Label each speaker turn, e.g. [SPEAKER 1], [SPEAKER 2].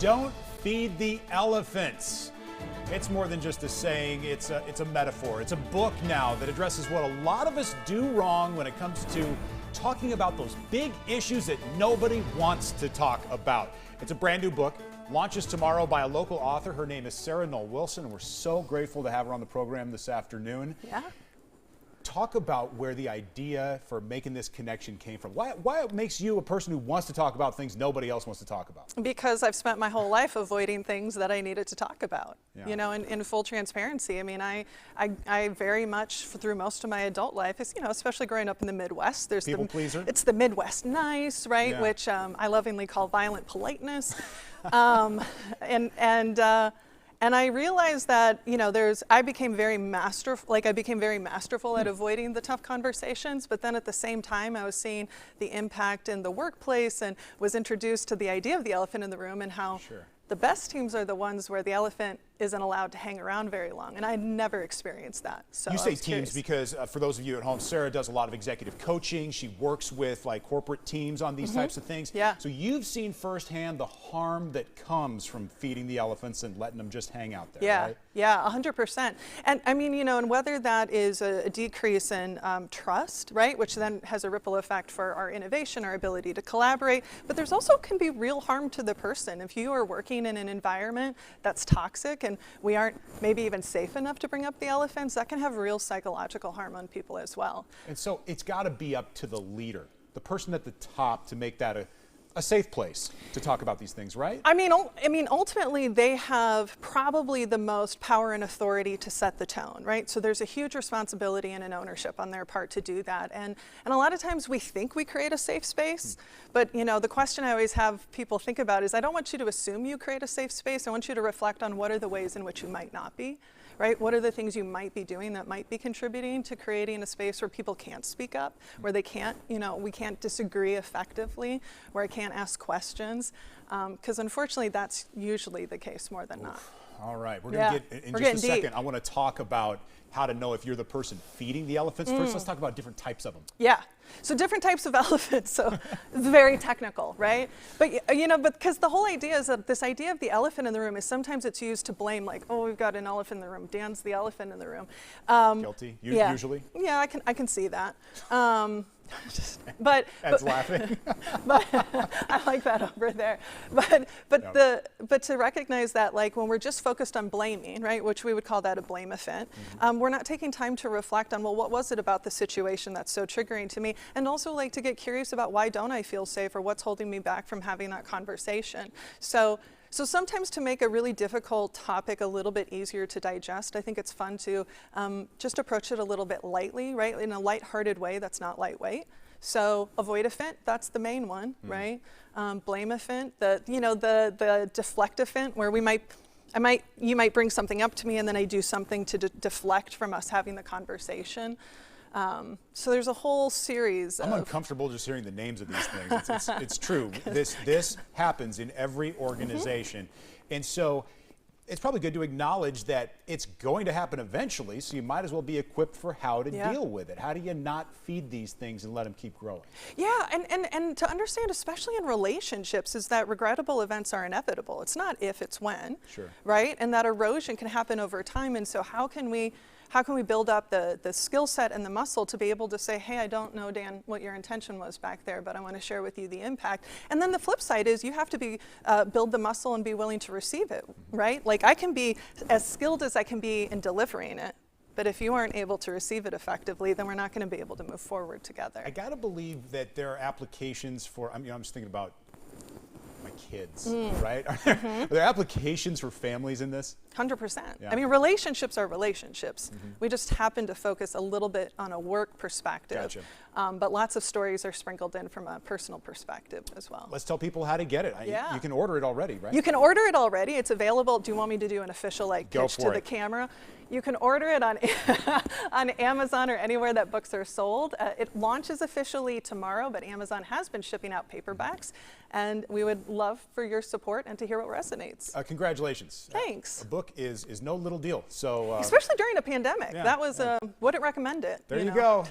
[SPEAKER 1] Don't feed the elephants. It's more than just a saying, it's a metaphor. It's a book now that addresses what a lot of us do wrong when it comes to talking about those big issues that nobody wants to talk about. It's a brand new book, launches tomorrow by a local author. Her name is Sarah Noll Wilson, and we're so grateful to have her on the program this afternoon.
[SPEAKER 2] Yeah.
[SPEAKER 1] Talk about where the idea for making this connection came from. Why it makes you a person who wants to talk about things nobody else wants to talk about?
[SPEAKER 2] Because I've spent my whole life avoiding things that I needed to talk about.
[SPEAKER 1] Yeah.
[SPEAKER 2] You know, in full transparency. I mean, I very much, through most of my adult life, especially growing up in the Midwest, there's
[SPEAKER 1] people pleaser.
[SPEAKER 2] It's the Midwest nice, right?
[SPEAKER 1] Yeah.
[SPEAKER 2] Which I lovingly call violent politeness. And I realized that, I became very masterful at avoiding the tough conversations, but then at the same time, I was seeing the impact in the workplace and was introduced to the idea of the elephant in the room and how the best teams are the ones where the elephant isn't allowed to hang around very long, and I never experienced that. So
[SPEAKER 1] you say teams because for those of you at home, Sarah does a lot of executive coaching. She works with like corporate teams on these types of things.
[SPEAKER 2] Yeah.
[SPEAKER 1] So you've seen firsthand the harm that comes from feeding the elephants and letting them just hang out there.
[SPEAKER 2] Yeah,
[SPEAKER 1] right?
[SPEAKER 2] yeah, 100%. And I mean, and whether that is a decrease in trust, right, which then has a ripple effect for our innovation, our ability to collaborate, but there's also can be real harm to the person. If you are working in an environment that's toxic and we aren't maybe even safe enough to bring up the elephants, that can have real psychological harm on people as well.
[SPEAKER 1] And so it's got to be up to the leader, the person at the top, to make that a safe place to talk about these things, right?
[SPEAKER 2] I mean, ultimately, they have probably the most power and authority to set the tone, right? So there's a huge responsibility and an ownership on their part to do that. And a lot of times we think we create a safe space, but the question I always have people think about is I don't want you to assume you create a safe space. I want you to reflect on what are the ways in which you might not be. Right? What are the things you might be doing that might be contributing to creating a space where people can't speak up, where they can't, we can't disagree effectively, where I can't ask questions, because unfortunately that's usually the case more than not.
[SPEAKER 1] All right, we're going to get, in just a second, I want to talk about how to know if you're the person feeding the elephants. First, let's talk about different types of them.
[SPEAKER 2] Yeah, so different types of elephants, so it's very technical, right? But because the whole idea is that this idea of the elephant in the room is sometimes it's used to blame, like, oh, we've got an elephant in the room, Dan's the elephant in the room.
[SPEAKER 1] Guilty, usually?
[SPEAKER 2] Yeah, I can see that. But
[SPEAKER 1] laughing.
[SPEAKER 2] But I like that over there. But to recognize that, like, when we're just focused on blaming, right, which we would call that a blame event, we're not taking time to reflect on, well, what was it about the situation that's so triggering to me, and also like to get curious about why don't I feel safe or what's holding me back from having that conversation. So sometimes to make a really difficult topic a little bit easier to digest, I think it's fun to just approach it a little bit lightly, right? In a lighthearted way that's not lightweight. So avoid-a-fint, that's the main one, right? Blame-a-fint, the deflect-a-fint, where you might bring something up to me and then I do something to deflect from us having the conversation. So there's a whole series
[SPEAKER 1] I'm uncomfortable just hearing the names of these things. It's true. This happens in every organization. And so it's probably good to acknowledge that it's going to happen eventually, so you might as well be equipped for how to deal with it. How do you not feed these things and let them keep growing? Yeah,
[SPEAKER 2] and to understand, especially in relationships, is that regrettable events are inevitable. It's not if, it's when, right? And that erosion can happen over time, and so how can we build up the skill set and the muscle to be able to say, hey, I don't know, Dan, what your intention was back there, but I want to share with you the impact. And then the flip side is you have to build the muscle and be willing to receive it, right? Like I can be as skilled as I can be in delivering it, but if you aren't able to receive it effectively, then we're not going to be able to move forward together.
[SPEAKER 1] I got to believe that there are applications for, I'm just thinking about my kids, right? Are there applications for families in this?
[SPEAKER 2] 100%.
[SPEAKER 1] Yeah.
[SPEAKER 2] I mean, relationships are relationships. We just happen to focus a little bit on a work perspective.
[SPEAKER 1] Gotcha.
[SPEAKER 2] But lots of stories are sprinkled in from a personal perspective as well.
[SPEAKER 1] Let's tell people how to get it. You can order it already, right?
[SPEAKER 2] You can order it already. It's available. Do you want me to do an official pitch to the camera? You can order it on on Amazon or anywhere that books are sold. It launches officially tomorrow, but Amazon has been shipping out paperbacks, and we would love for your support and to hear what resonates.
[SPEAKER 1] Congratulations.
[SPEAKER 2] Thanks.
[SPEAKER 1] A book is no little deal. So
[SPEAKER 2] especially during a pandemic. That was wouldn't recommend it.
[SPEAKER 1] There you go.